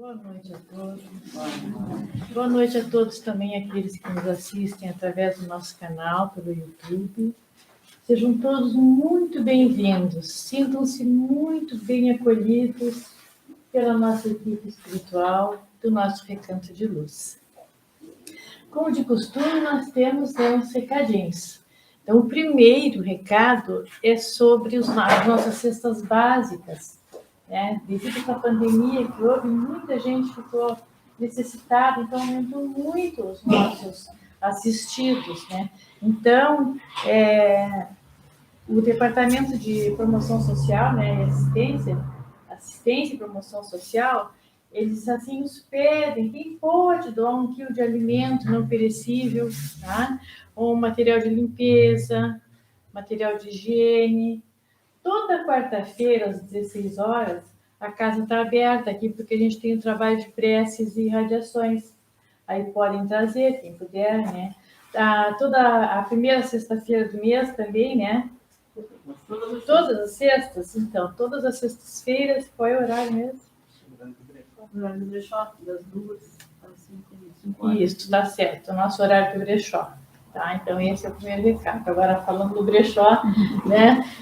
Boa noite a todos. Boa noite a todos também aqueles que nos assistem através do nosso canal, pelo YouTube. Sejam todos muito bem-vindos. Sintam-se muito bem acolhidos pela nossa equipe espiritual do nosso Recanto de Luz. Como de costume, nós temos uns recadinhos. Então, o primeiro recado é sobre as nossas cestas básicas. Devido à pandemia que houve, muita gente ficou necessitada, então aumentou muito os nossos assistidos. Então, o Departamento de Promoção Social, assistência e promoção social, eles assim nos pedem, quem pode doar 1 quilo de alimento não perecível, tá? Ou material de limpeza, material de higiene. Toda quarta-feira, às 16 horas, a casa está aberta aqui, porque a gente tem o trabalho de preces e radiações. Aí podem trazer, quem puder, toda a primeira sexta-feira do mês também, Todas as sextas? Então, todas as sextas-feiras, qual é o horário mesmo? O horário do brechó, das 2 às 5. Isso, tá certo, o nosso horário do brechó. Tá? Então, esse é o primeiro recado. Agora, falando do brechó,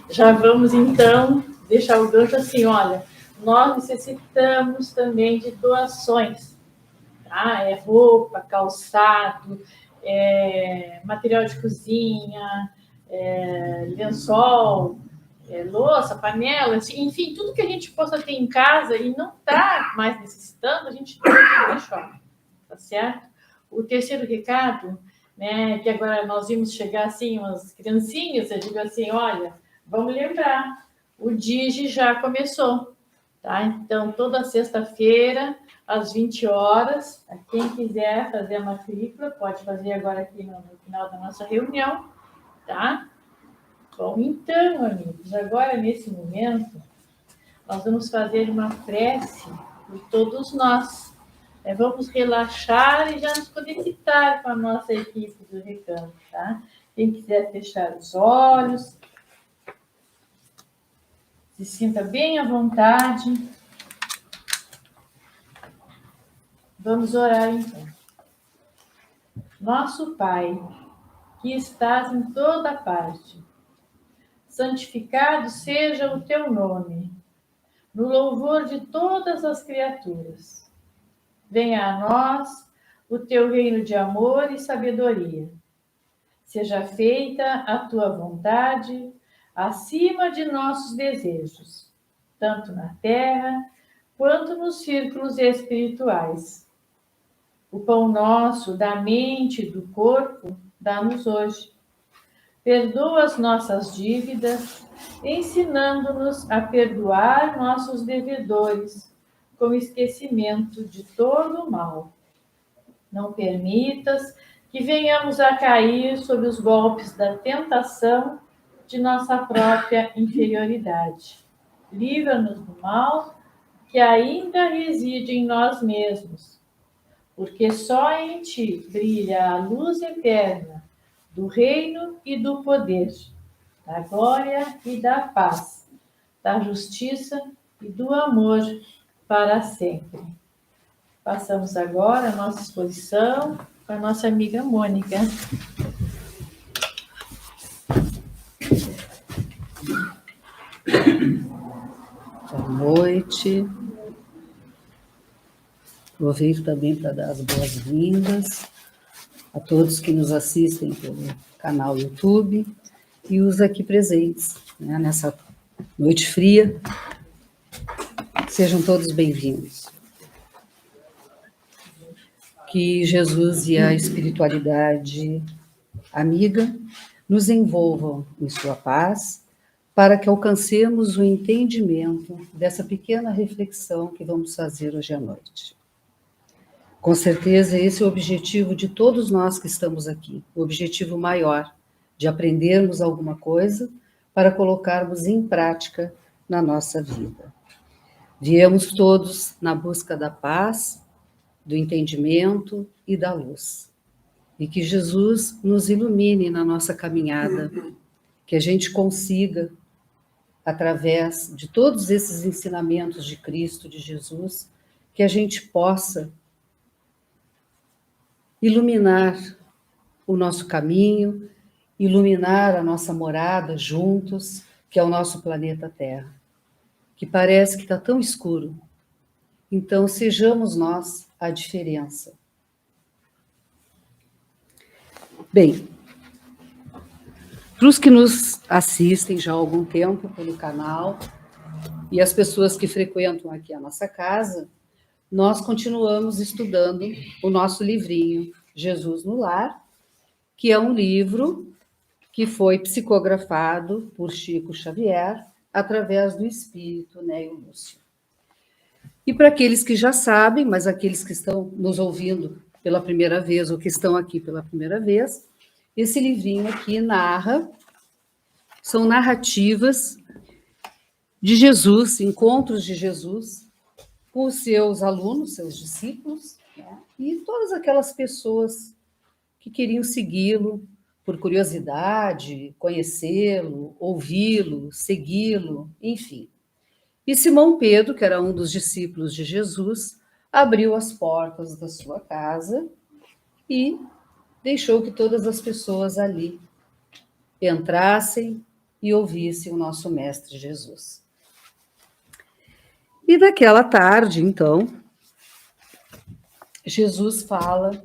já vamos, então, deixar o gancho assim, olha, nós necessitamos também de doações, tá? Roupa, calçado, material de cozinha, lençol, louça, panela, enfim, tudo que a gente possa ter em casa e não está mais necessitando, a gente tem que deixar, tá certo? O terceiro recado, que agora nós vimos chegar assim, umas criancinhas, eu digo assim, olha, vamos lembrar, o Digi já começou, tá? Então, toda sexta-feira, às 20 horas, quem quiser fazer a matrícula, pode fazer agora aqui no final da nossa reunião, tá? Bom, então, amigos, agora nesse momento, nós vamos fazer uma prece por todos nós. Vamos relaxar e já nos conectar com a nossa equipe do Recanto, tá? Quem quiser fechar os olhos, se sinta bem à vontade. Vamos orar então. Nosso Pai, que estás em toda parte, santificado seja o teu nome, no louvor de todas as criaturas. Venha a nós o teu reino de amor e sabedoria. Seja feita a tua vontade acima de nossos desejos, tanto na terra quanto nos círculos espirituais. O pão nosso da mente e do corpo dá-nos hoje. Perdoa as nossas dívidas, ensinando-nos a perdoar nossos devedores, com esquecimento de todo o mal. Não permitas que venhamos a cair sob os golpes da tentação de nossa própria inferioridade. Livra-nos do mal que ainda reside em nós mesmos, porque só em ti brilha a luz eterna do reino e do poder, da glória e da paz, da justiça e do amor para sempre. Passamos agora a nossa exposição com a nossa amiga Mônica. Boa noite. Aproveito também para dar as boas-vindas a todos que nos assistem pelo canal YouTube e os aqui presentes, nessa noite fria. Sejam todos bem-vindos. Que Jesus e a espiritualidade amiga nos envolvam em sua paz, para que alcancemos o entendimento dessa pequena reflexão que vamos fazer hoje à noite. Com certeza, esse é o objetivo de todos nós que estamos aqui, o objetivo maior, de aprendermos alguma coisa para colocarmos em prática na nossa vida. Viemos todos na busca da paz, do entendimento e da luz. E que Jesus nos ilumine na nossa caminhada, que a gente consiga, através de todos esses ensinamentos de Cristo, de Jesus, que a gente possa iluminar o nosso caminho, iluminar a nossa morada juntos, que é o nosso planeta Terra, que parece que está tão escuro. Então, sejamos nós a diferença. Bem, para os que nos assistem já há algum tempo pelo canal e as pessoas que frequentam aqui a nossa casa, nós continuamos estudando o nosso livrinho Jesus no Lar, que é um livro que foi psicografado por Chico Xavier através do espírito Nélio Lúcio. E para aqueles que já sabem, mas aqueles que estão nos ouvindo pela primeira vez ou que estão aqui pela primeira vez, esse livrinho aqui são narrativas de Jesus, encontros de Jesus com os seus alunos, seus discípulos, né? E todas aquelas pessoas que queriam segui-lo por curiosidade, conhecê-lo, ouvi-lo, segui-lo, enfim. E Simão Pedro, que era um dos discípulos de Jesus, abriu as portas da sua casa e deixou que todas as pessoas ali entrassem e ouvissem o nosso Mestre Jesus. E naquela tarde, então, Jesus fala,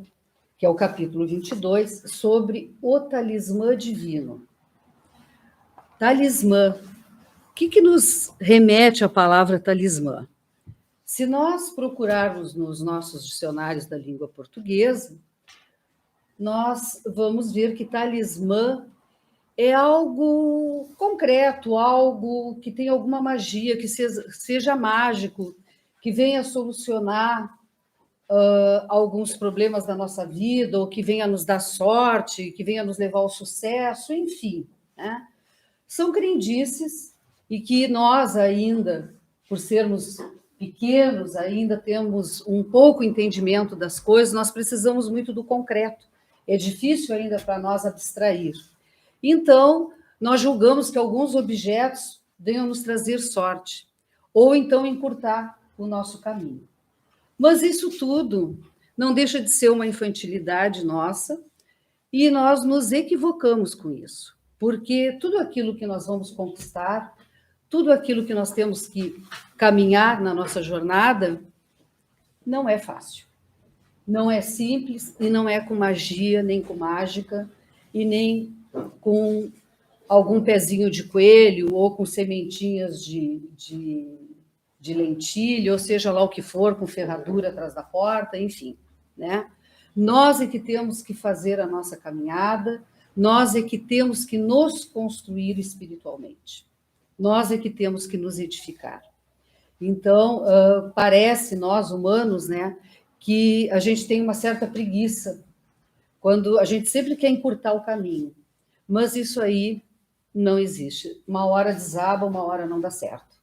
que é o capítulo 22, sobre o talismã divino. Talismã. O que nos remete à palavra talismã? Se nós procurarmos nos nossos dicionários da língua portuguesa, nós vamos ver que talismã é algo concreto, algo que tem alguma magia, que seja mágico, que venha solucionar alguns problemas da nossa vida, ou que venha nos dar sorte, que venha nos levar ao sucesso, enfim, né? São crendices e que nós ainda, por sermos pequenos, ainda temos um pouco entendimento das coisas, nós precisamos muito do concreto. É difícil ainda para nós abstrair. Então, nós julgamos que alguns objetos venham nos trazer sorte, ou então encurtar o nosso caminho. Mas isso tudo não deixa de ser uma infantilidade nossa, e nós nos equivocamos com isso, porque tudo aquilo que nós vamos conquistar, tudo aquilo que nós temos que caminhar na nossa jornada, não é fácil. Não é simples e não é com magia, nem com mágica, e nem com algum pezinho de coelho ou com sementinhas de lentilha, ou seja lá o que for, com ferradura atrás da porta, enfim, né? Nós é que temos que fazer a nossa caminhada, nós é que temos que nos construir espiritualmente, nós é que temos que nos edificar. Então, parece, nós humanos, né, que a gente tem uma certa preguiça, quando a gente sempre quer encurtar o caminho, mas isso aí não existe. Uma hora desaba, uma hora não dá certo.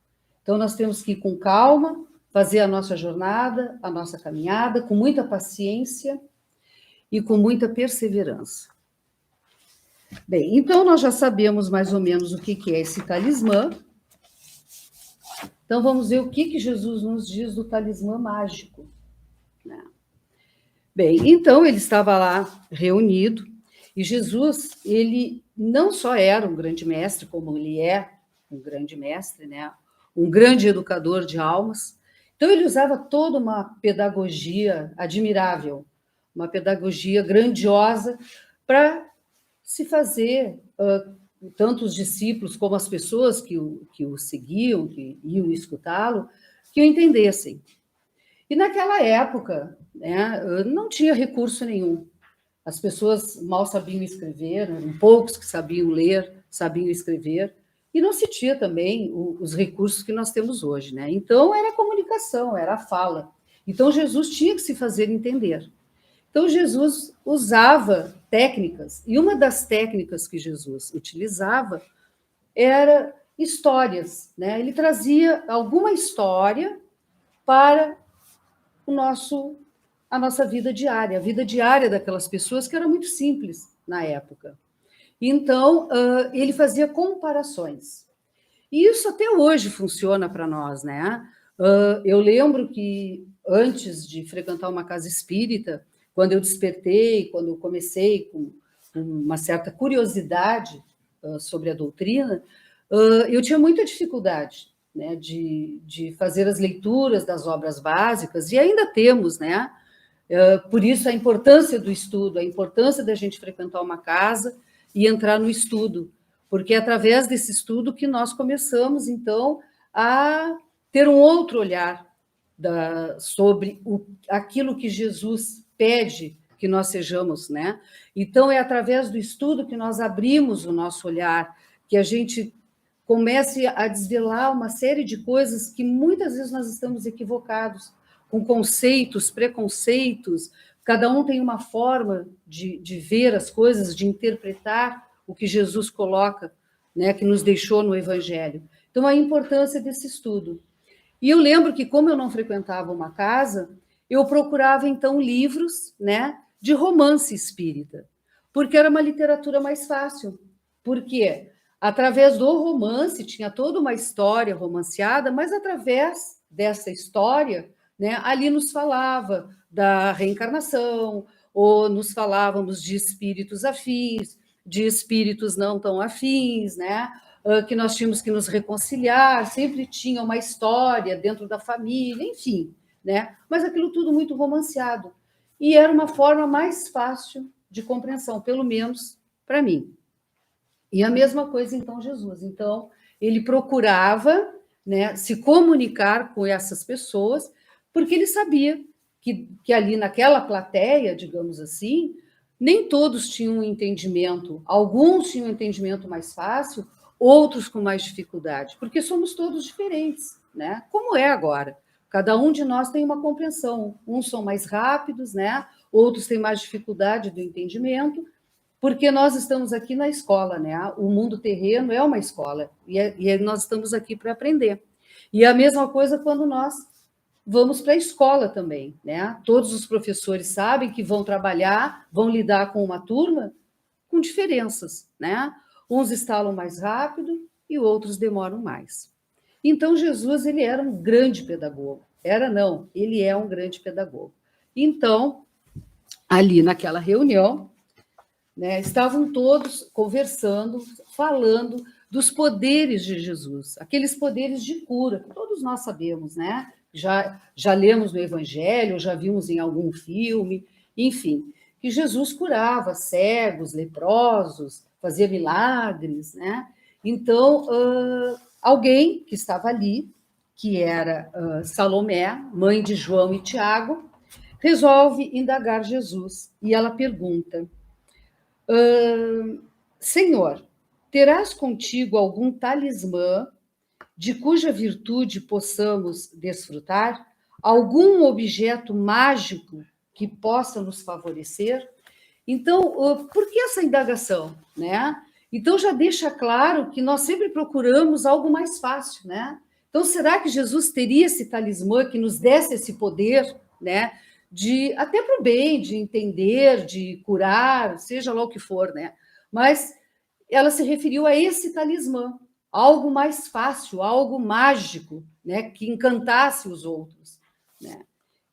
Então, nós temos que ir com calma, fazer a nossa jornada, a nossa caminhada, com muita paciência e com muita perseverança. Bem, então nós já sabemos mais ou menos o que é esse talismã. Então, vamos ver o que Jesus nos diz do talismã mágico. Bem, então ele estava lá reunido, e Jesus, ele não só era um grande mestre, como ele é um grande mestre, né? Um grande educador de almas. Então, ele usava toda uma pedagogia admirável, uma pedagogia grandiosa para se fazer, tanto os discípulos como as pessoas que o seguiam, que iam escutá-lo, que o entendessem. E naquela época, né, não tinha recurso nenhum. As pessoas mal sabiam escrever, eram poucos que sabiam ler, sabiam escrever, e não se tinha também os recursos que nós temos hoje, né? Então, era a comunicação, era a fala. Então, Jesus tinha que se fazer entender. Então, Jesus usava técnicas, e uma das técnicas que Jesus utilizava era histórias, né? Ele trazia alguma história para a nossa vida diária, a vida diária daquelas pessoas, que era muito simples na época. Então, ele fazia comparações. E isso até hoje funciona para nós, né? Eu lembro que antes de frequentar uma casa espírita, quando eu despertei, quando eu comecei com uma certa curiosidade sobre a doutrina, eu tinha muita dificuldade, né, de fazer as leituras das obras básicas, e ainda temos, né? Por isso a importância do estudo, a importância da gente frequentar uma casa e entrar no estudo, porque é através desse estudo que nós começamos, então, a ter um outro olhar sobre aquilo que Jesus pede que nós sejamos, né? Então, é através do estudo que nós abrimos o nosso olhar, que a gente comece a desvelar uma série de coisas que muitas vezes nós estamos equivocados, com conceitos, preconceitos, cada um tem uma forma de ver as coisas, de interpretar o que Jesus coloca, né, que nos deixou no Evangelho. Então, a importância desse estudo. E eu lembro que, como eu não frequentava uma casa, eu procurava, então, livros, né, de romance espírita, porque era uma literatura mais fácil. Por quê? Através do romance, tinha toda uma história romanceada, mas através dessa história, né, ali nos falava da reencarnação, ou nos falávamos de espíritos afins, de espíritos não tão afins, né? Que nós tínhamos que nos reconciliar, sempre tinha uma história dentro da família, enfim, né? Mas aquilo tudo muito romanceado. E era uma forma mais fácil de compreensão, pelo menos para mim. E a mesma coisa, então, Jesus. Então, ele procurava, né, se comunicar com essas pessoas, porque ele sabia que ali naquela plateia, digamos assim, nem todos tinham um entendimento, alguns tinham um entendimento mais fácil, outros com mais dificuldade, porque somos todos diferentes, né? Como é agora. Cada um de nós tem uma compreensão. Uns são mais rápidos, né? Outros têm mais dificuldade do entendimento, porque nós estamos aqui na escola, né? O mundo terreno é uma escola, e nós estamos aqui para aprender. E a mesma coisa quando nós vamos para a escola também, né? Todos os professores sabem que vão trabalhar, vão lidar com uma turma com diferenças, né? Uns estalam mais rápido e outros demoram mais. Então, Jesus, ele era um grande pedagogo. Era não, ele é um grande pedagogo. Então, ali naquela reunião, né, estavam todos conversando, falando dos poderes de Jesus, aqueles poderes de cura, que todos nós sabemos, né? Já lemos no Evangelho, já vimos em algum filme, enfim, que Jesus curava cegos, leprosos, fazia milagres, né? Então, alguém que estava ali, que era Salomé, mãe de João e Tiago, resolve indagar Jesus, e ela pergunta: Senhor, terás contigo algum talismã de cuja virtude possamos desfrutar? Algum objeto mágico que possa nos favorecer? Então, por que essa indagação, né? Então já deixa claro que nós sempre procuramos algo mais fácil, né? Então, será que Jesus teria esse talismã que nos desse esse poder, né? De até para o bem, de entender, de curar, seja lá o que for, né? Mas ela se referiu a esse talismã, algo mais fácil, algo mágico, né? Que encantasse os outros, né?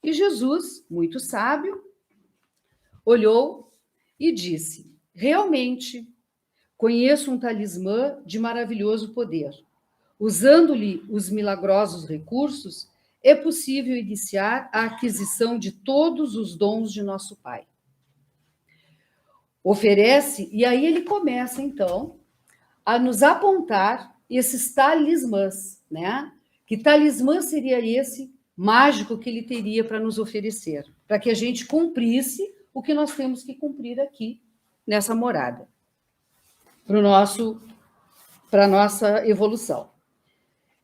E Jesus, muito sábio, olhou e disse: realmente conheço um talismã de maravilhoso poder. Usando-lhe os milagrosos recursos, é possível iniciar a aquisição de todos os dons de nosso Pai. Oferece, e aí ele começa, então, a nos apontar esses talismãs, né? Que talismã seria esse mágico que ele teria para nos oferecer, para que a gente cumprisse o que nós temos que cumprir aqui nessa morada, para a nossa evolução.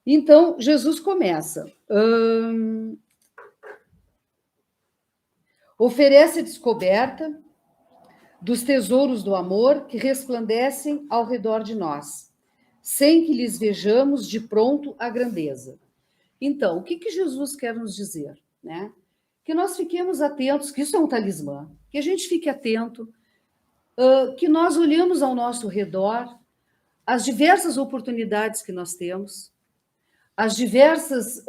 Então, Jesus começa. Oferece a descoberta dos tesouros do amor que resplandecem ao redor de nós, sem que lhes vejamos de pronto a grandeza. Então, o que Jesus quer nos dizer, né? Que nós fiquemos atentos, que isso é um talismã, que a gente fique atento, que nós olhemos ao nosso redor as diversas oportunidades que nós temos, as diversas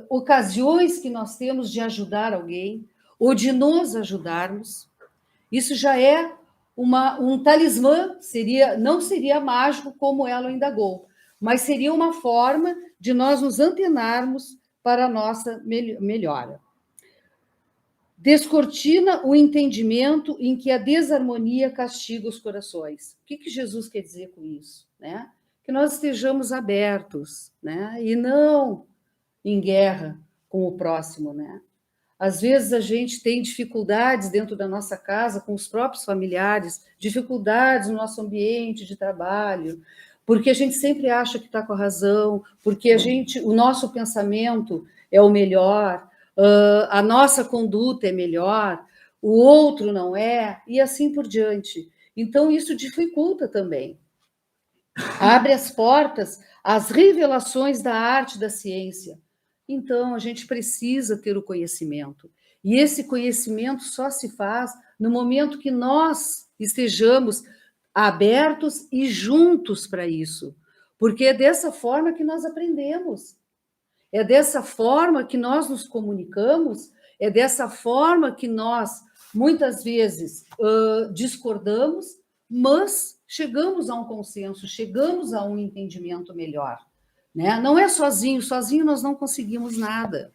ocasiões que nós temos de ajudar alguém ou de nos ajudarmos. Isso já é um talismã, não seria mágico como ela indagou, mas seria uma forma de nós nos antenarmos para a nossa melhora. Descortina o entendimento em que a desarmonia castiga os corações. O que Jesus quer dizer com isso? Né? Que nós estejamos abertos, né? E não em guerra com o próximo. Né? Às vezes a gente tem dificuldades dentro da nossa casa, com os próprios familiares, dificuldades no nosso ambiente de trabalho, porque a gente sempre acha que está com a razão, porque o nosso pensamento é o melhor, a nossa conduta é melhor, o outro não é, e assim por diante. Então, isso dificulta também. Abre as portas às revelações da arte e da ciência. Então, a gente precisa ter o conhecimento. E esse conhecimento só se faz no momento que nós estejamos abertos e juntos para isso. Porque é dessa forma que nós aprendemos. É dessa forma que nós nos comunicamos, é dessa forma que nós, muitas vezes, discordamos, mas chegamos a um consenso, chegamos a um entendimento melhor. Né? Não é sozinho nós não conseguimos nada.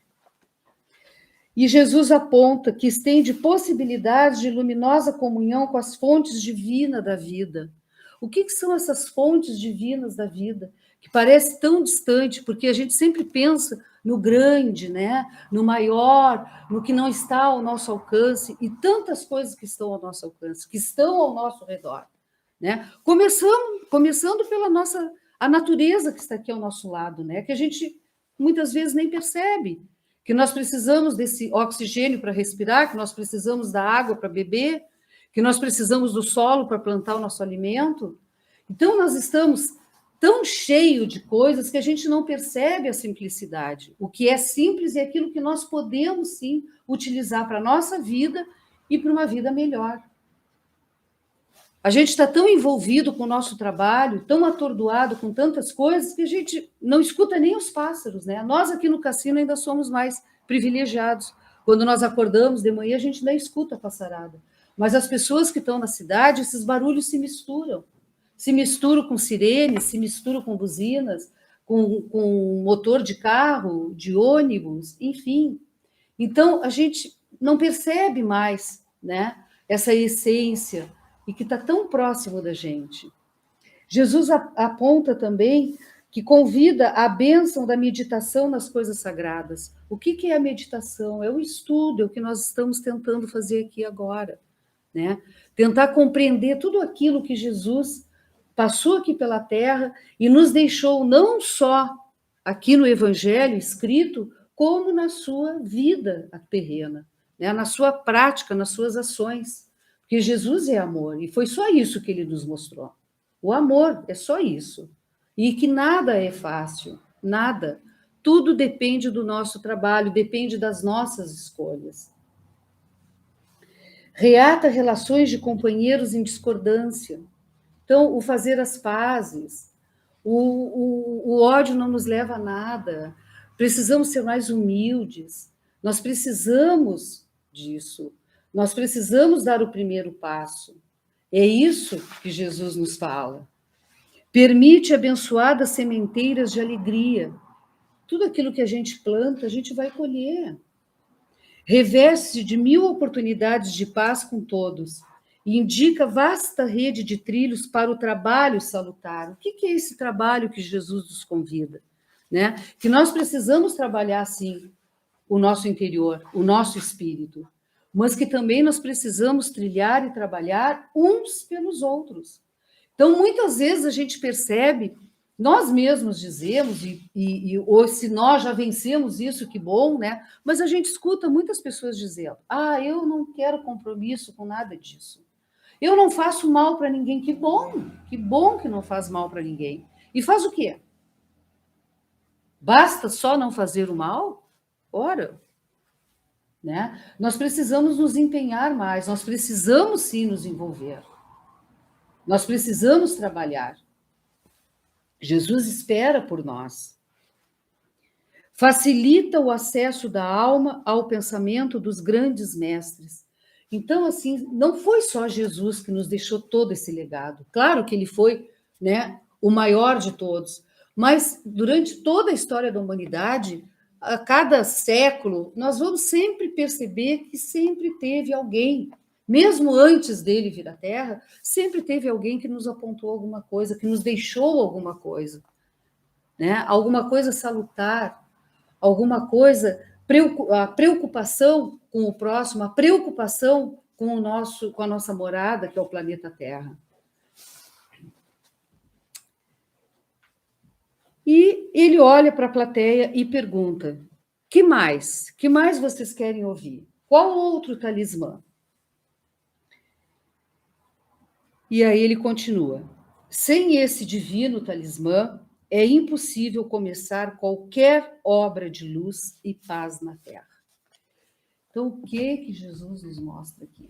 E Jesus aponta que estende possibilidades de luminosa comunhão com as fontes divinas da vida. O que são essas fontes divinas da vida? Que parece tão distante, porque a gente sempre pensa no grande, né? No maior, no que não está ao nosso alcance, e tantas coisas que estão ao nosso alcance, que estão ao nosso redor. Né? Começando pela a natureza que está aqui ao nosso lado, né? Que a gente muitas vezes nem percebe, que nós precisamos desse oxigênio para respirar, que nós precisamos da água para beber, que nós precisamos do solo para plantar o nosso alimento. Então, nós estamos tão cheios de coisas que a gente não percebe a simplicidade. O que é simples é aquilo que nós podemos, sim, utilizar para a nossa vida e para uma vida melhor. A gente está tão envolvido com o nosso trabalho, tão atordoado com tantas coisas, que a gente não escuta nem os pássaros, né? Nós aqui no cassino ainda somos mais privilegiados. Quando nós acordamos de manhã, a gente não escuta a passarada. Mas as pessoas que estão na cidade, esses barulhos se misturam. Se misturam com sirenes, se misturam com buzinas, com motor de carro, de ônibus, enfim. Então, a gente não percebe mais, né, essa essência e que está tão próximo da gente. Jesus aponta também que convida a bênção da meditação nas coisas sagradas. O que é a meditação? É o estudo, é o que nós estamos tentando fazer aqui agora. Né? Tentar compreender tudo aquilo que Jesus passou aqui pela Terra e nos deixou não só aqui no Evangelho escrito, como na sua vida terrena, né? Na sua prática, nas suas ações. Porque Jesus é amor, e foi só isso que ele nos mostrou. O amor é só isso. E que nada é fácil, nada. Tudo depende do nosso trabalho, depende das nossas escolhas. Reata relações de companheiros em discordância. Então, o fazer as pazes, o ódio não nos leva a nada. Precisamos ser mais humildes. Nós precisamos disso. Nós precisamos dar o primeiro passo. É isso que Jesus nos fala. Permite abençoadas sementeiras de alegria. Tudo aquilo que a gente planta, a gente vai colher. Reveste de 1000 oportunidades de paz com todos e indica vasta rede de trilhos para o trabalho salutar. O que é esse trabalho que Jesus nos convida? Né? Que nós precisamos trabalhar, sim, o nosso interior, o nosso espírito, mas que também nós precisamos trilhar e trabalhar uns pelos outros. Então, muitas vezes a gente percebe, nós mesmos dizemos, ou se nós já vencemos isso, que bom, né? Mas a gente escuta muitas pessoas dizendo, eu não quero compromisso com nada disso. Eu não faço mal para ninguém. Que bom que não faz mal para ninguém. E faz o quê? Basta só não fazer o mal? Ora, né? Nós precisamos nos empenhar mais, nós precisamos sim nos envolver. Nós precisamos trabalhar. Jesus espera por nós. facilita o acesso da alma ao pensamento dos grandes mestres. Então, assim, não foi só Jesus que nos deixou todo esse legado. Claro que ele foi, né, o maior de todos, mas durante toda a história da humanidade, a cada século, nós vamos sempre perceber que sempre teve alguém, mesmo antes dele vir à Terra, sempre teve alguém que nos apontou alguma coisa, que nos deixou alguma coisa, né? Alguma coisa salutar, alguma coisa, a preocupação com o próximo, a preocupação com com a nossa morada, que é o planeta Terra. E ele olha para a plateia e pergunta: que mais? Que mais vocês querem ouvir? Qual outro talismã? E aí ele continua: sem esse divino talismã, é impossível começar qualquer obra de luz e paz na Terra. Então, o que Jesus nos mostra aqui?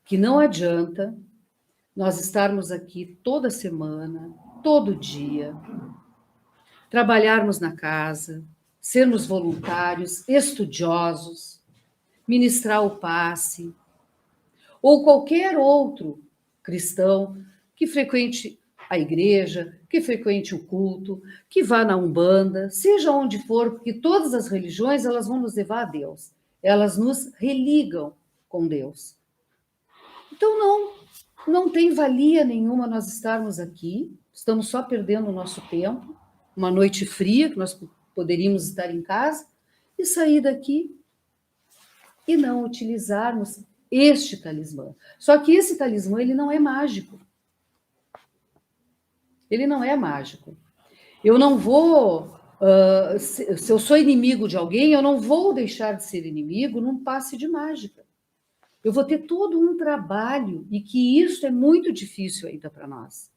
Que não adianta nós estarmos aqui toda semana, todo dia, trabalharmos na casa, sermos voluntários, estudiosos, ministrar o passe, ou qualquer outro cristão que frequente a igreja, que frequente o culto, que vá na Umbanda, seja onde for, porque todas as religiões elas vão nos levar a Deus, elas nos religam com Deus. Então não tem valia nenhuma nós estarmos aqui, estamos só perdendo o nosso tempo, uma noite fria, que nós poderíamos estar em casa, e sair daqui e não utilizarmos este talismã. Só que esse talismã, ele não é mágico. Ele não é mágico. Eu não vou, se eu sou inimigo de alguém, eu não vou deixar de ser inimigo num passe de mágica. Eu vou ter todo um trabalho, e que isso é muito difícil ainda para nós.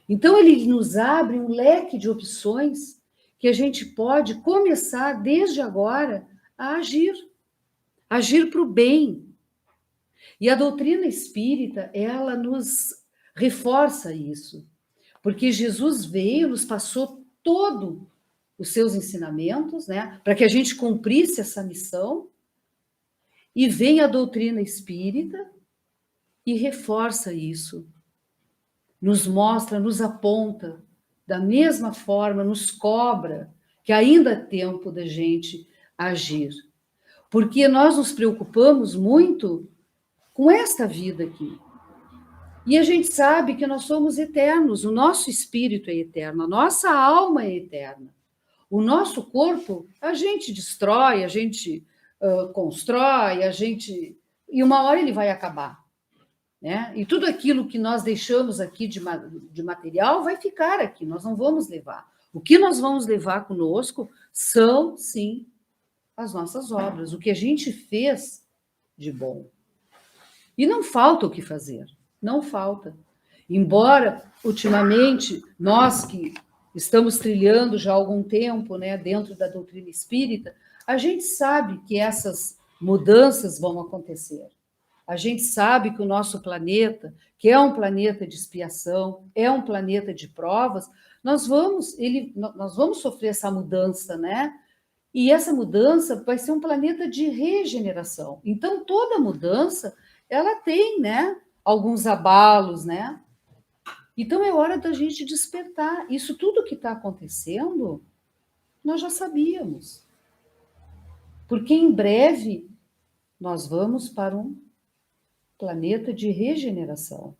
Então, ele nos abre um leque de opções que a gente pode começar, desde agora, a agir. Agir para o bem. E a doutrina espírita, ela nos reforça isso. Porque Jesus veio, nos passou todos os seus ensinamentos, né, para que a gente cumprisse essa missão, e vem a doutrina espírita e reforça isso. Nos mostra, nos aponta, da mesma forma, nos cobra que ainda é tempo da gente agir. Porque nós nos preocupamos muito com esta vida aqui. E a gente sabe que nós somos eternos, o nosso espírito é eterno, a nossa alma é eterna. O nosso corpo, a gente destrói, a gente constrói, e uma hora ele vai acabar. Né? E tudo aquilo que nós deixamos aqui de material vai ficar aqui, nós não vamos levar. O que nós vamos levar conosco são, sim, as nossas obras, o que a gente fez de bom. E não falta o que fazer, não falta. Embora, ultimamente, nós que estamos trilhando já há algum tempo, né, dentro da doutrina espírita, a gente sabe que essas mudanças vão acontecer. A gente sabe que o nosso planeta, que é um planeta de expiação, é um planeta de provas, nós vamos sofrer essa mudança, né? E essa mudança vai ser um planeta de regeneração. Então, toda mudança, ela tem, né, alguns abalos, né? Então, é hora da gente despertar. Isso tudo que está acontecendo, nós já sabíamos. Porque em breve nós vamos para um planeta de regeneração.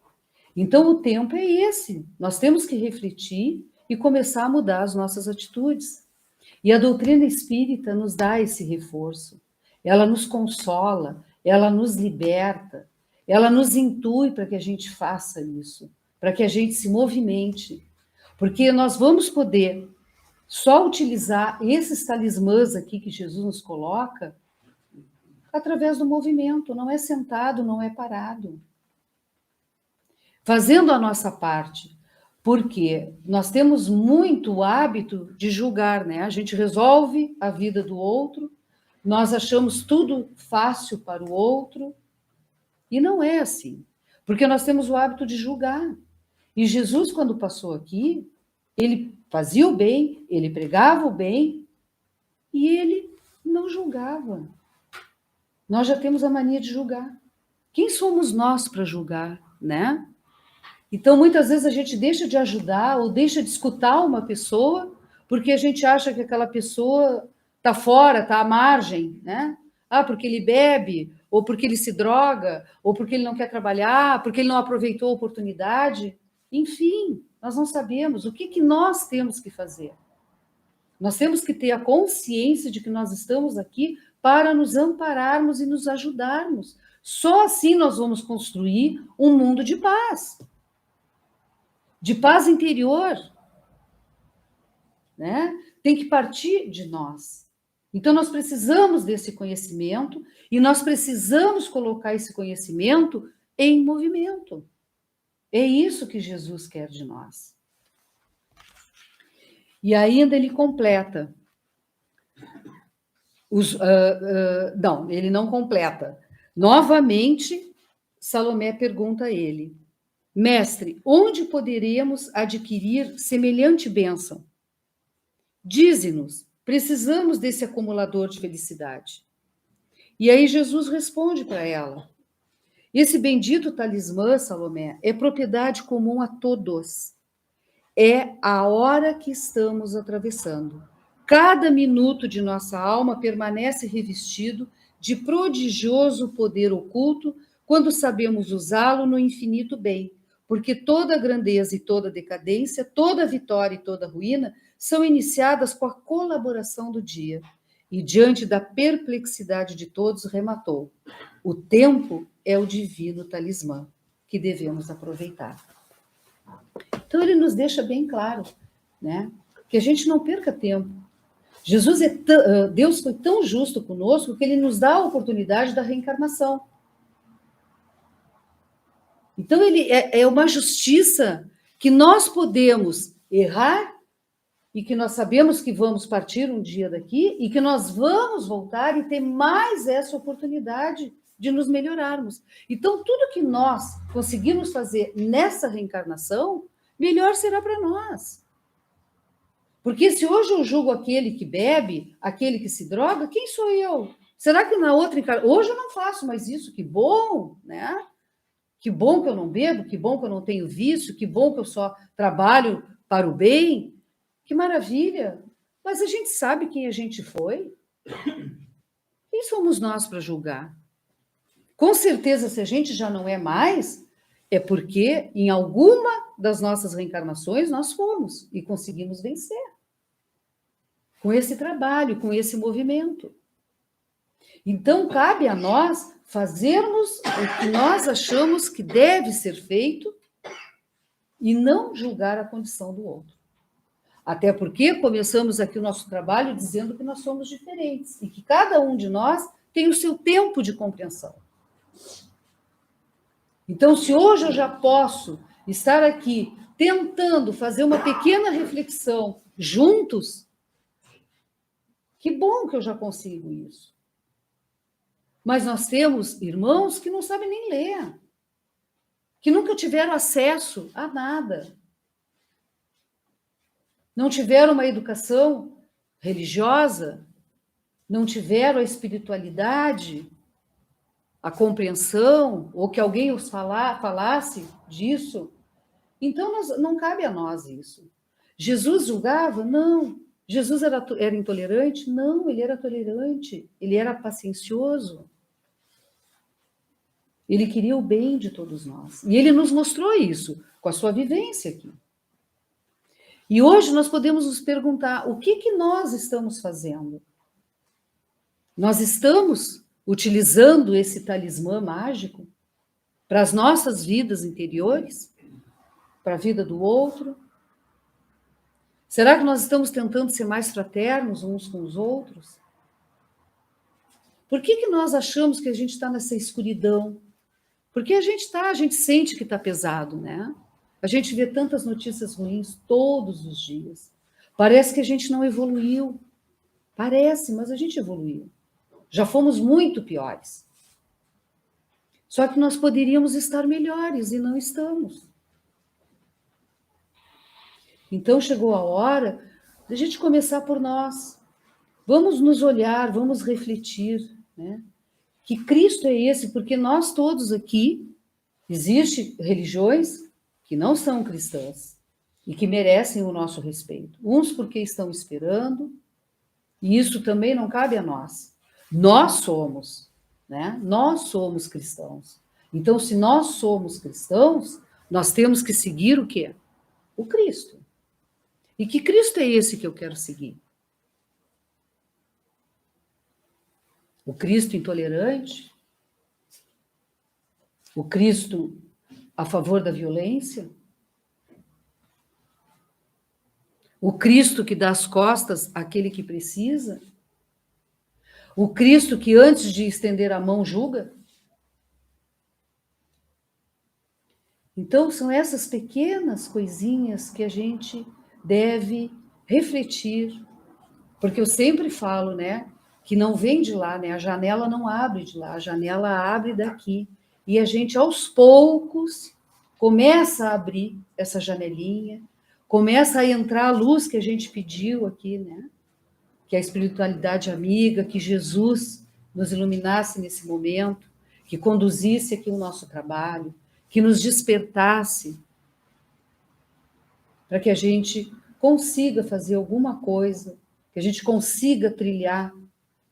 Então, o tempo é esse. Nós temos que refletir e começar a mudar as nossas atitudes. E a doutrina espírita nos dá esse reforço. Ela nos consola, ela nos liberta, ela nos intui para que a gente faça isso, para que a gente se movimente. Porque nós vamos poder só utilizar esses talismãs aqui que Jesus nos coloca através do movimento, não é sentado, não é parado. Fazendo a nossa parte, porque nós temos muito hábito de julgar, né? A gente resolve a vida do outro, nós achamos tudo fácil para o outro, e não é assim, porque nós temos o hábito de julgar. E Jesus, quando passou aqui, ele fazia o bem, ele pregava o bem e ele não julgava. Nós já temos a mania de julgar. Quem somos nós para julgar, né? Então, muitas vezes a gente deixa de ajudar ou deixa de escutar uma pessoa porque a gente acha que aquela pessoa está fora, está à margem, né? Ah, porque ele bebe, ou porque ele se droga, ou porque ele não quer trabalhar, porque ele não aproveitou a oportunidade. Enfim, nós não sabemos o que nós temos que fazer. Nós temos que ter a consciência de que nós estamos aqui para nos ampararmos e nos ajudarmos. Só assim nós vamos construir um mundo de paz interior, né? Tem que partir de nós. Então, nós precisamos desse conhecimento e nós precisamos colocar esse conhecimento em movimento. É isso que Jesus quer de nós. E ainda ele completa. Não, ele não completa. Novamente, Salomé pergunta a ele: Mestre, onde poderemos adquirir semelhante bênção? Dize-nos, precisamos desse acumulador de felicidade. E aí Jesus responde para ela: esse bendito talismã, Salomé, é propriedade comum a todos. É a hora que estamos atravessando. Cada minuto de nossa alma permanece revestido de prodigioso poder oculto quando sabemos usá-lo no infinito bem, porque toda grandeza e toda decadência, toda vitória e toda ruína são iniciadas com a colaboração do dia. E diante da perplexidade de todos, rematou: o tempo é o divino talismã que devemos aproveitar. Então ele nos deixa bem claro, né, que a gente não perca tempo. Deus foi tão justo conosco que ele nos dá a oportunidade da reencarnação. Então ele é uma justiça que nós podemos errar e que nós sabemos que vamos partir um dia daqui e que nós vamos voltar e ter mais essa oportunidade de nos melhorarmos. Então, tudo que nós conseguimos fazer nessa reencarnação, melhor será para nós. Porque se hoje eu julgo aquele que bebe, aquele que se droga, quem sou eu? Será que na outra encarnação... Hoje eu não faço mais isso, que bom, né? Que bom que eu não bebo, que bom que eu não tenho vício, que bom que eu só trabalho para o bem. Que maravilha! Mas a gente sabe quem a gente foi? Quem somos nós para julgar? Com certeza, se a gente já não é mais, é porque em alguma das nossas reencarnações nós fomos e conseguimos vencer. Com esse trabalho, com esse movimento. Então, cabe a nós fazermos o que nós achamos que deve ser feito e não julgar a condição do outro. Até porque começamos aqui o nosso trabalho dizendo que nós somos diferentes e que cada um de nós tem o seu tempo de compreensão. Então, se hoje eu já posso estar aqui tentando fazer uma pequena reflexão juntos, que bom que eu já consigo isso. Mas nós temos irmãos que não sabem nem ler, que nunca tiveram acesso a nada. Não tiveram uma educação religiosa, não tiveram a espiritualidade, a compreensão, ou que alguém os falasse disso. Então, não cabe a nós isso. Jesus julgava? Não. Jesus era intolerante? Não, ele era tolerante, ele era paciencioso. Ele queria o bem de todos nós. E ele nos mostrou isso com a sua vivência aqui. E hoje nós podemos nos perguntar, o que nós estamos fazendo? Nós estamos utilizando esse talismã mágico para as nossas vidas interiores? Para a vida do outro? Será que nós estamos tentando ser mais fraternos uns com os outros? Por que nós achamos que a gente está nessa escuridão? Porque a gente sente que está pesado, né? A gente vê tantas notícias ruins todos os dias. Parece que a gente não evoluiu. Parece, mas a gente evoluiu. Já fomos muito piores. Só que nós poderíamos estar melhores e não estamos. Então chegou a hora de a gente começar por nós. Vamos nos olhar, vamos refletir, né? Que Cristo é esse, porque nós todos aqui, existem religiões que não são cristãs e que merecem o nosso respeito. Uns porque estão esperando, e isso também não cabe a nós. Nós somos, né? Nós somos cristãos. Então, se nós somos cristãos, nós temos que seguir o quê? O Cristo. E que Cristo é esse que eu quero seguir? O Cristo intolerante? O Cristo a favor da violência? O Cristo que dá as costas àquele que precisa? O Cristo que antes de estender a mão julga? Então, são essas pequenas coisinhas que a gente deve refletir, porque eu sempre falo, né, que não vem de lá, né, a janela não abre de lá, a janela abre daqui, e a gente, aos poucos, começa a abrir essa janelinha, começa a entrar a luz que a gente pediu aqui, né, que a espiritualidade amiga, que Jesus nos iluminasse nesse momento, que conduzisse aqui o nosso trabalho, que nos despertasse para que a gente consiga fazer alguma coisa, que a gente consiga trilhar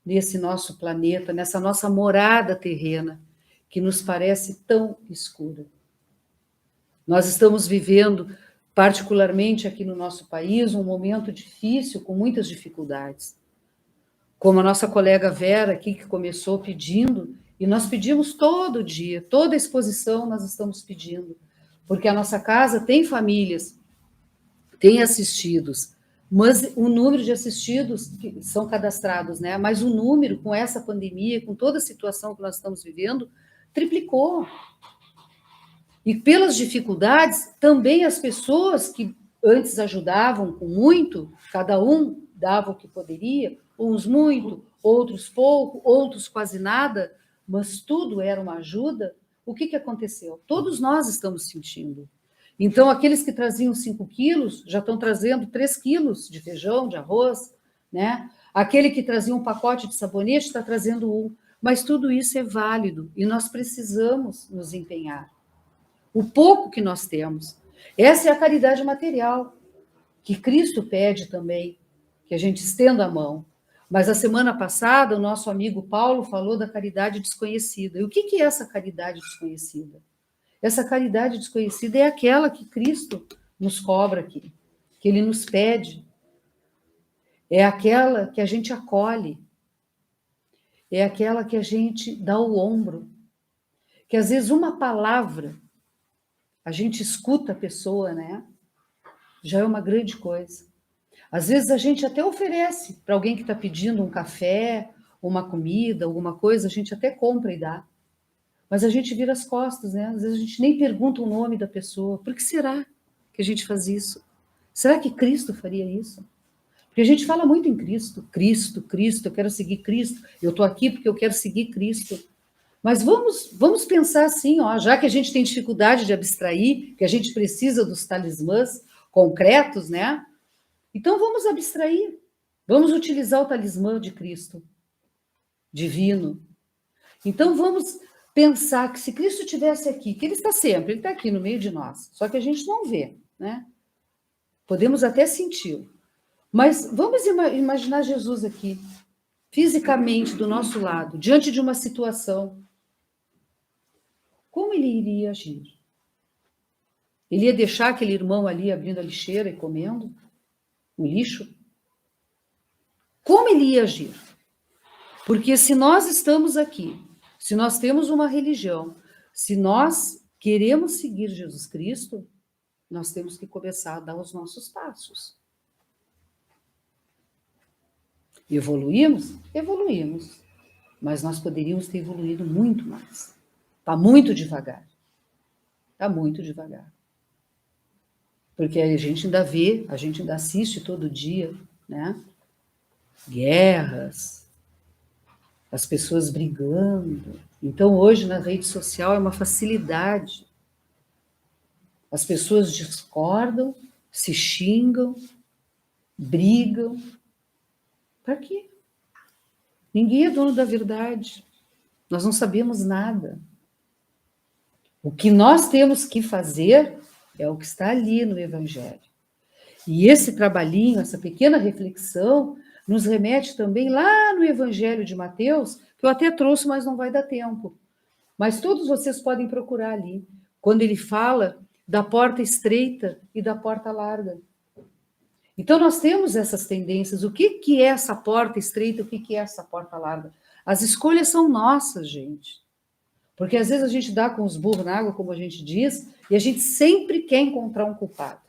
nesse nosso planeta, nessa nossa morada terrena, que nos parece tão escura. Nós estamos vivendo, particularmente aqui no nosso país, um momento difícil, com muitas dificuldades. Como a nossa colega Vera aqui, que começou pedindo, e nós pedimos todo dia, toda exposição nós estamos pedindo, porque a nossa casa tem famílias, tem assistidos, mas o número de assistidos que são cadastrados, né? Mas o número, com essa pandemia, com toda a situação que nós estamos vivendo, triplicou. E pelas dificuldades, também as pessoas que antes ajudavam com muito, cada um dava o que poderia, uns muito, outros pouco, outros quase nada, mas tudo era uma ajuda. O que aconteceu? Todos nós estamos sentindo. Então, aqueles que traziam 5 quilos já estão trazendo 3 quilos de feijão, de arroz, né? Aquele que trazia um pacote de sabonete está trazendo um. Mas tudo isso é válido e nós precisamos nos empenhar. O pouco que nós temos. Essa é a caridade material, que Cristo pede também, que a gente estenda a mão. Mas a semana passada, o nosso amigo Paulo falou da caridade desconhecida. E o que é essa caridade desconhecida? Essa caridade desconhecida é aquela que Cristo nos cobra aqui, que Ele nos pede. É aquela que a gente acolhe. É aquela que a gente dá o ombro. Que às vezes uma palavra, a gente escuta a pessoa, né? Já é uma grande coisa. Às vezes a gente até oferece para alguém que está pedindo um café, uma comida, alguma coisa, a gente até compra e dá. Mas a gente vira as costas, né? Às vezes a gente nem pergunta o nome da pessoa. Por que será que a gente faz isso? Será que Cristo faria isso? Porque a gente fala muito em Cristo. Cristo, Cristo, eu quero seguir Cristo. Eu estou aqui porque eu quero seguir Cristo. Mas vamos pensar assim, ó, já que a gente tem dificuldade de abstrair, que a gente precisa dos talismãs concretos, né? Então vamos abstrair. Vamos utilizar o talismã de Cristo, divino. Então vamos pensar que se Cristo estivesse aqui, que Ele está sempre, Ele está aqui no meio de nós, só que a gente não vê, né? Podemos até senti-lo. Mas vamos imaginar Jesus aqui, fisicamente do nosso lado, diante de uma situação. Como Ele iria agir? Ele ia deixar aquele irmão ali abrindo a lixeira e comendo o lixo? Como Ele ia agir? Porque se nós estamos aqui, se nós temos uma religião, se nós queremos seguir Jesus Cristo, nós temos que começar a dar os nossos passos. Evoluímos? Evoluímos. Mas nós poderíamos ter evoluído muito mais. Está muito devagar. Está muito devagar. Porque a gente ainda vê, a gente ainda assiste todo dia, né? Guerras, as pessoas brigando. Então, hoje, na rede social, é uma facilidade. As pessoas discordam se xingam, brigam. Para quê? Ninguém é dono da verdade. Nós não sabemos nada. O que nós temos que fazer é o que está ali no Evangelho. E esse trabalhinho, essa pequena reflexão, nos remete também lá no Evangelho de Mateus, que eu até trouxe, mas não vai dar tempo. Mas todos vocês podem procurar ali, quando ele fala da porta estreita e da porta larga. Então, nós temos essas tendências. O que é essa porta estreita? O que é essa porta larga? As escolhas são nossas, gente. Porque às vezes a gente dá com os burros na água, como a gente diz, e a gente sempre quer encontrar um culpado.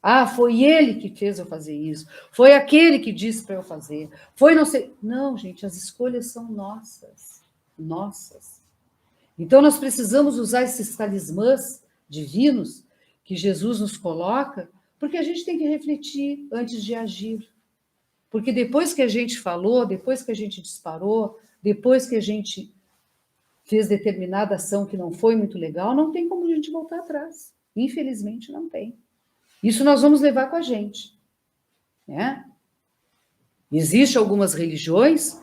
Ah, foi ele que fez eu fazer isso. Foi aquele que disse para eu fazer. Foi não sei. Não, gente, as escolhas são nossas. Nossas. Então, nós precisamos usar esses talismãs divinos que Jesus nos coloca, porque a gente tem que refletir antes de agir. Porque depois que a gente falou, depois que a gente disparou, depois que a gente fez determinada ação que não foi muito legal, não tem como a gente voltar atrás. Infelizmente, não tem. Isso nós vamos levar com a gente. Né? Existem algumas religiões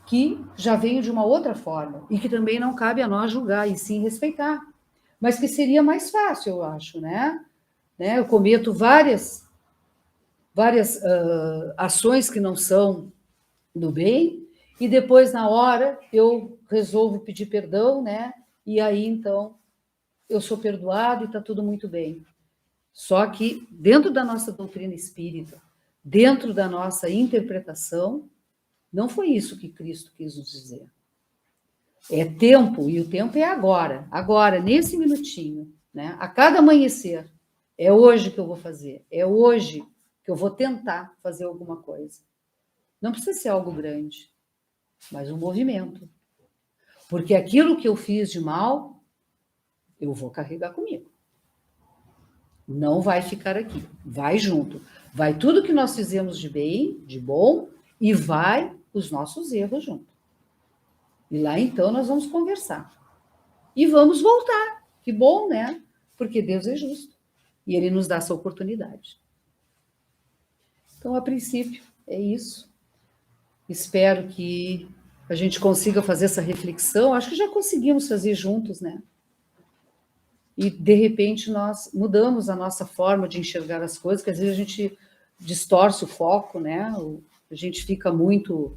que já veio de uma outra forma e que também não cabe a nós julgar e sim respeitar, mas que seria mais fácil, eu acho, né? Eu cometo várias ações que não são do bem e depois, na hora, eu resolvo pedir perdão, né? E aí, então, eu sou perdoado e está tudo muito bem. Só que, dentro da nossa doutrina espírita, dentro da nossa interpretação, não foi isso que Cristo quis nos dizer. É tempo, e o tempo é agora, nesse minutinho, né? A cada amanhecer. É hoje que eu vou fazer, é hoje que eu vou tentar fazer alguma coisa. Não precisa ser algo grande, mas um movimento. Porque aquilo que eu fiz de mal, eu vou carregar comigo. Não vai ficar aqui, vai junto. Vai tudo que nós fizemos de bem, de bom, e vai os nossos erros junto. E lá, então, nós vamos conversar. E vamos voltar. Que bom, né? Porque Deus é justo. E Ele nos dá essa oportunidade. Então, a princípio, é isso. Espero que a gente consiga fazer essa reflexão. Acho que já conseguimos fazer juntos, né? E, de repente, nós mudamos a nossa forma de enxergar as coisas, que às vezes a gente distorce o foco, né? A gente fica muito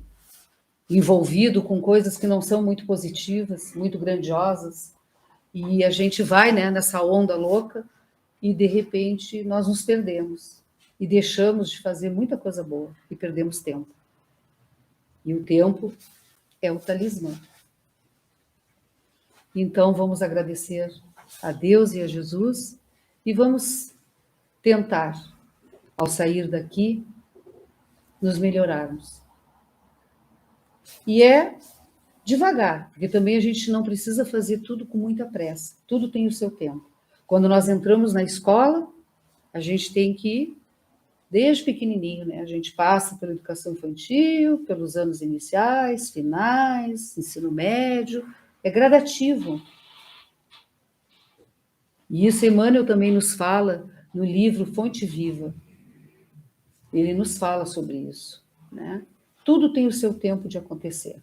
envolvido com coisas que não são muito positivas, muito grandiosas, e a gente vai, né, nessa onda louca e, de repente, nós nos perdemos e deixamos de fazer muita coisa boa e perdemos tempo. E o tempo é o talismã. Então, vamos agradecer a Deus e a Jesus e vamos tentar, ao sair daqui, nos melhorarmos. E é devagar, porque também a gente não precisa fazer tudo com muita pressa. Tudo tem o seu tempo. Quando nós entramos na escola, a gente tem que ir desde pequenininho, né? A gente passa pela educação infantil, pelos anos iniciais, finais, ensino médio. É gradativo. E isso Emmanuel também nos fala no livro Fonte Viva. Ele nos fala sobre isso, né? Tudo tem o seu tempo de acontecer.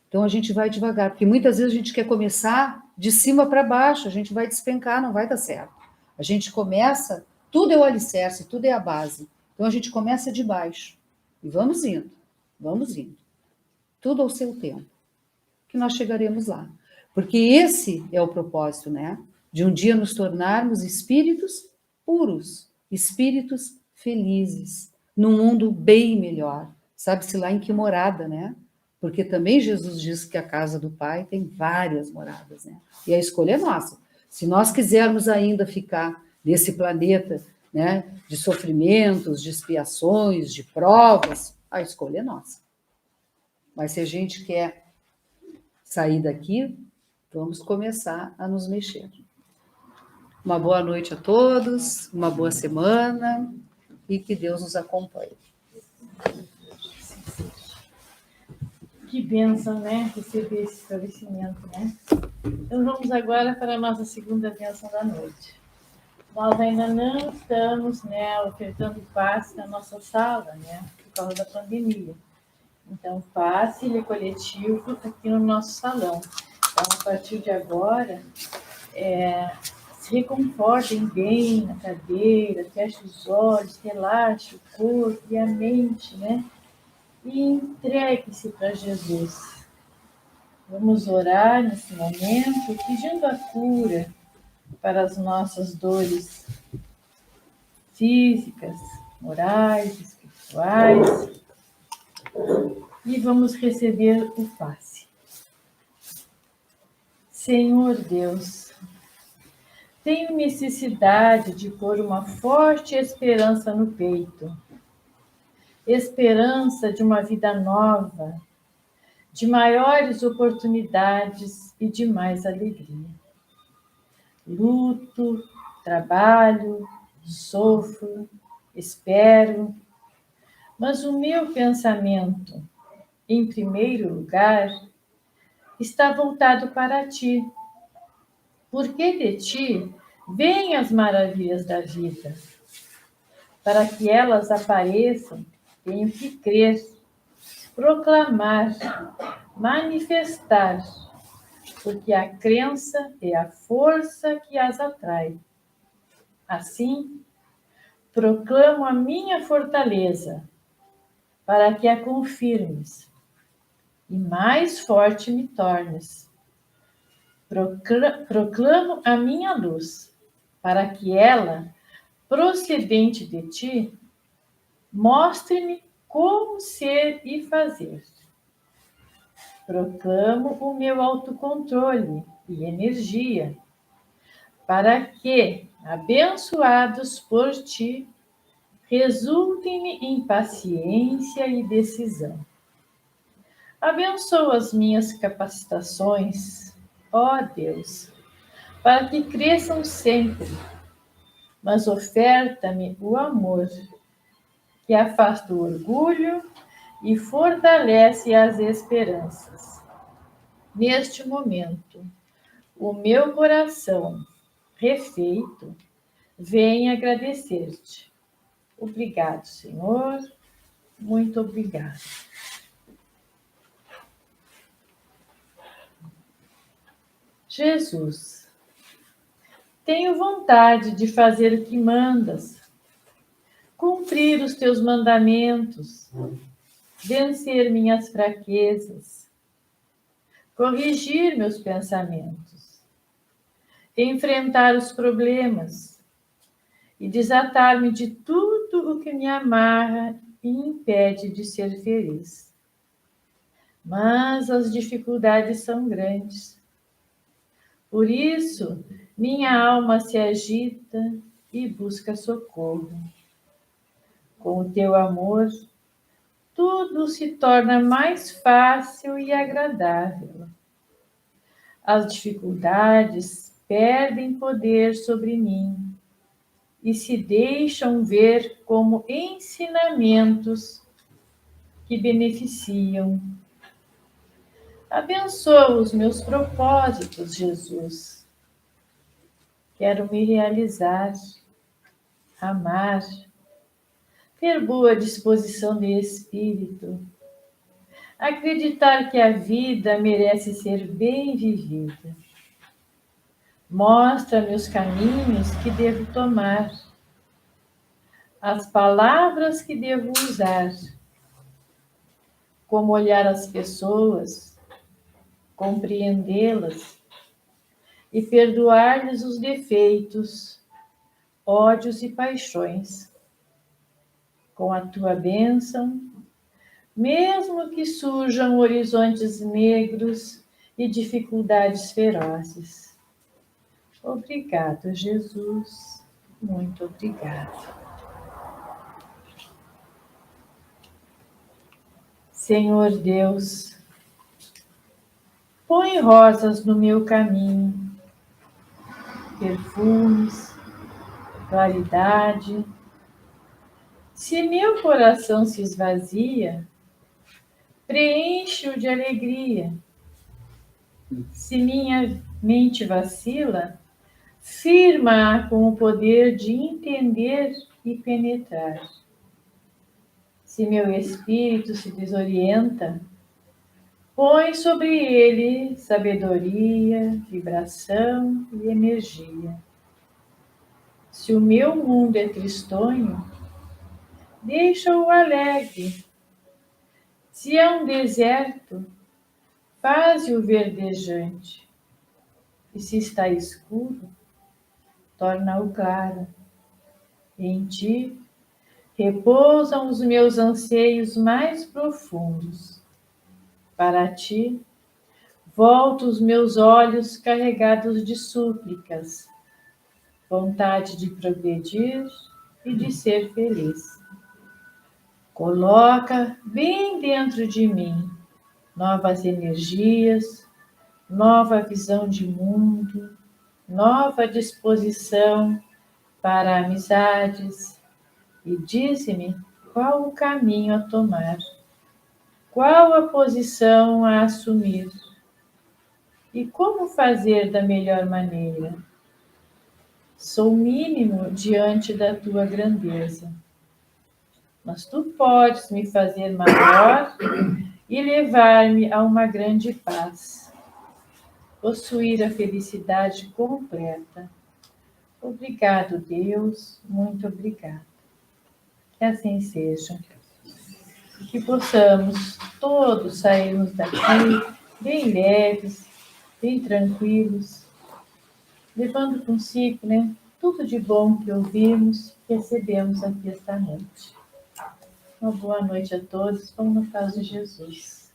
Então, a gente vai devagar, porque muitas vezes a gente quer começar de cima para baixo, a gente vai despencar, não vai dar certo. A gente começa, tudo é o alicerce, tudo é a base. Então, a gente começa de baixo e vamos indo. Tudo ao seu tempo, que nós chegaremos lá. Porque esse é o propósito, né? De um dia nos tornarmos espíritos puros, espíritos felizes, num mundo bem melhor. Sabe-se lá em que morada, né? Porque também Jesus diz que a casa do Pai tem várias moradas, né? E a escolha é nossa. Se nós quisermos ainda ficar nesse planeta, né, de sofrimentos, de expiações, de provas, a escolha é nossa. Mas se a gente quer sair daqui, vamos começar a nos mexer. Uma boa noite a todos, uma boa semana e que Deus nos acompanhe. Que bênção, né? Receber esse esclarecimento, né? Então, vamos agora para a nossa segunda bênção da noite. Nós ainda não estamos, né, ofertando passe na nossa sala, né, por causa da pandemia. Então, passe ele é coletivo aqui no nosso salão. Então, a partir de agora, se reconfortem bem na cadeira, feche os olhos, relaxe o corpo e a mente, né? E entregue-se para Jesus. Vamos orar nesse momento, pedindo a cura para as nossas dores físicas, morais, espirituais. E vamos receber o passe. Senhor Deus, tenho necessidade de pôr uma forte esperança no peito. Esperança de uma vida nova, de maiores oportunidades e de mais alegria. Luto, trabalho, sofro, espero, mas o meu pensamento, em primeiro lugar, está voltado para ti, porque de ti vêm as maravilhas da vida. Para que elas apareçam, tenho que crer, proclamar, manifestar, porque a crença é a força que as atrai. Assim, proclamo a minha fortaleza, para que a confirmes, e mais forte me tornes. Proclamo a minha luz, para que ela, procedente de ti, mostre-me como ser e fazer. Proclamo o meu autocontrole e energia, para que, abençoados por ti, resultem-me em paciência e decisão. Abençoa as minhas capacitações, ó Deus, para que cresçam sempre, mas oferta-me o amor, que afasta o orgulho e fortalece as esperanças. Neste momento, o meu coração, refeito, vem agradecer-te. Obrigado, Senhor, muito obrigado. Jesus, tenho vontade de fazer o que mandas, cumprir os teus mandamentos, vencer minhas fraquezas, corrigir meus pensamentos, enfrentar os problemas e desatar-me de tudo o que me amarra e impede de ser feliz. Mas as dificuldades são grandes. Por isso, minha alma se agita e busca socorro. Com o teu amor, tudo se torna mais fácil e agradável. As dificuldades perdem poder sobre mim e se deixam ver como ensinamentos que beneficiam. Abençoa os meus propósitos, Jesus. Quero me realizar, amar, ter boa disposição de espírito, acreditar que a vida merece ser bem vivida. Mostra-me os caminhos que devo tomar, as palavras que devo usar, como olhar as pessoas, compreendê-las e perdoar-lhes os defeitos, ódios e paixões. Com a tua bênção, mesmo que surjam horizontes negros e dificuldades ferozes. Obrigado, Jesus. Muito obrigado. Senhor Deus, põe rosas no meu caminho, perfumes, claridade. Se meu coração se esvazia, preenche-o de alegria. Se minha mente vacila, Firma com o poder de entender e penetrar. Se meu espírito se desorienta, põe sobre ele sabedoria, vibração e energia. Se o meu mundo é tristonho, deixa-o alegre. Se é um deserto, faze-o verdejante. E se está escuro, torna-o claro. Em ti repousam os meus anseios mais profundos. Para ti, volto os meus olhos carregados de súplicas, vontade de progredir e de ser feliz. Coloca bem dentro de mim novas energias, nova visão de mundo, nova disposição para amizades e dize-me qual o caminho a tomar, qual a posição a assumir e como fazer da melhor maneira. Sou mínimo diante da tua grandeza, mas tu podes me fazer maior e levar-me a uma grande paz, possuir a felicidade completa. Obrigado, Deus, muito obrigado. Que assim seja. Que possamos todos sairmos daqui bem leves, bem tranquilos, levando consigo, tudo de bom que ouvimos e recebemos aqui esta noite. Uma boa noite a todos. Vamos na paz de Jesus.